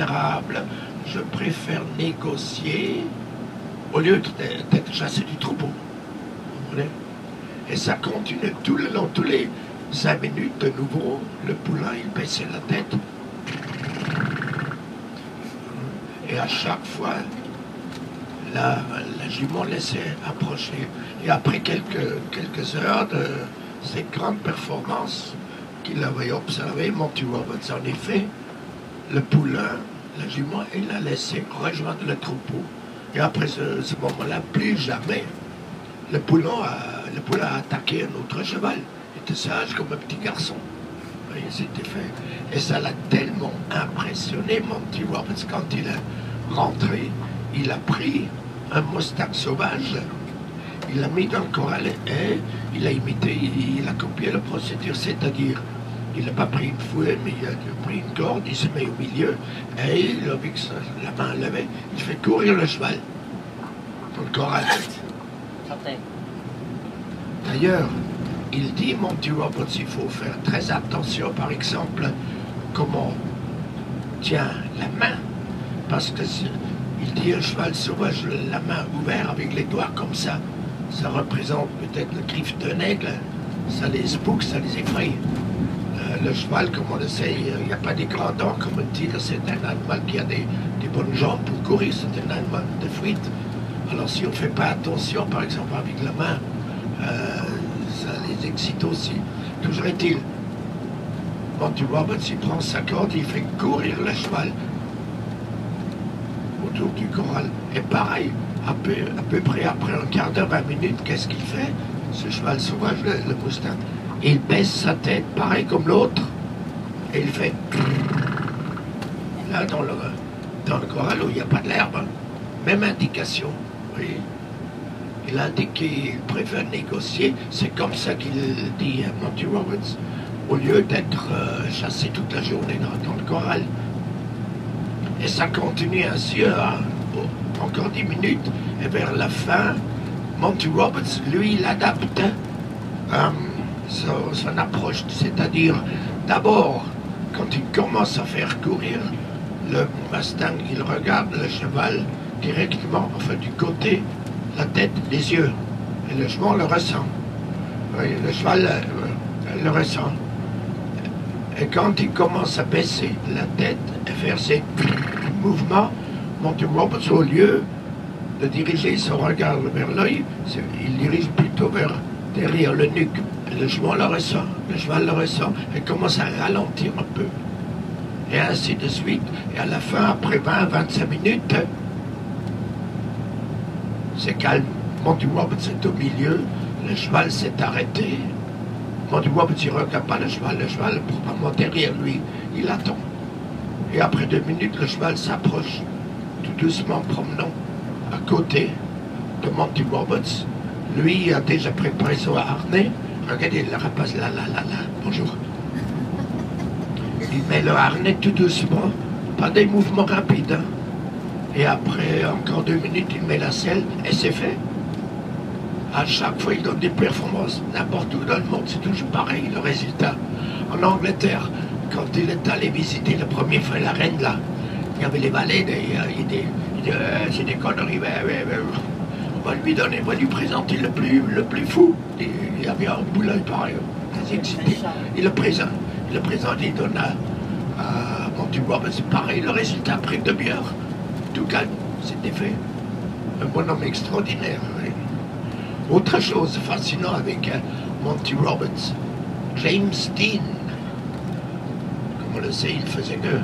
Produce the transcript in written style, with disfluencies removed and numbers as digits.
vulnérable, je préfère négocier au lieu d'être chassé du troupeau. Vous comprenez? Et ça continue tout le long, tous les 5 minutes de nouveau, le poulain, il baissait la tête. Et à chaque fois, la jument laissait approcher. Et après quelques heures de cette grande performance qu'il avait observée, Monty Roberts, en effet, le poulain, la jument, il l'a laissé rejoindre le troupeau. Et après ce moment-là, plus jamais, le poulain a attaqué un autre cheval. Il était sage comme un petit garçon. Oui, c'était fait. Et ça l'a tellement impressionné, Monty Roberts, quand il est rentré, il a pris un Mustang sauvage, il l'a mis dans le corral et il a imité, il a copié la procédure, c'est-à-dire, il n'a pas pris une fouet, mais il a pris une corde, il se met au milieu, et il a vu que la main levée, il fait courir le cheval dans le corral. D'ailleurs, il dit, Monty Roberts, il faut faire très attention, par exemple, comment on tient la main, parce que il dit un cheval sauvage, la main ouverte avec les doigts comme ça représente peut-être le griffe d'un aigle, ça les spook, ça les effraie. Le cheval, comme on le sait, il n'y a pas des grands dents comme un tigre, c'est un animal qui a des bonnes jambes pour courir, c'est un animal de fuite. Alors si on ne fait pas attention, par exemple avec la main, ça les excite aussi. Toujours est-il, Monty Roberts, il prend sa corde, il fait courir le cheval autour du corral. Et pareil, à peu près après un quart d'heure, 20 minutes, qu'est-ce qu'il fait? Ce cheval sauvage, le Mustang, il baisse sa tête, pareil comme l'autre, et il fait... Là, dans le corral où il n'y a pas de l'herbe, hein. Même indication, oui. Il a indiqué, il préfère négocier, c'est comme ça qu'il dit à Monty Roberts, au lieu d'être chassé toute la journée dans le corral. Et ça continue ainsi, encore 10 minutes, et vers la fin, Monty Roberts, lui, il adapte son approche, c'est-à-dire, d'abord, quand il commence à faire courir, le Mustang, il regarde le cheval directement, enfin du côté, la tête, les yeux, et le cheval le ressent. Oui, le cheval le ressent. Et quand il commence à baisser la tête et faire ses mouvements, Monty Roberts, au lieu de diriger son regard vers l'œil, il dirige plutôt vers derrière le nuque. Et le cheval le ressent, et commence à ralentir un peu. Et ainsi de suite. Et à la fin, après 20-25 minutes, c'est calme. Monty Roberts est au milieu, le cheval s'est arrêté. Monty Roberts ne regarde pas le cheval est probablement derrière lui, il attend. Et après 2 minutes, le cheval s'approche, tout doucement promenant à côté de Monty Roberts. Lui a déjà préparé son harnais. Regardez le rapace là, bonjour. Il met le harnais tout doucement, pas des mouvements rapides. Hein. Et après encore 2 minutes, il met la selle et c'est fait. À chaque fois, il donne des performances. N'importe où dans le monde, c'est toujours pareil, le résultat. En Angleterre, quand il est allé visiter la première fois la reine, là, il y avait les valets, il dit c'est des conneries, on va lui donner, on va lui présenter le plus fou. Il y avait un boulot pareil, très excité. Il le présente, il donne à Monty Roberts, c'est pareil, le résultat après une demi-heure. Tout calme, c'était fait. Un bonhomme extraordinaire. Oui. Autre chose fascinante avec Monty Roberts, James Dean, comme on le sait, il faisait que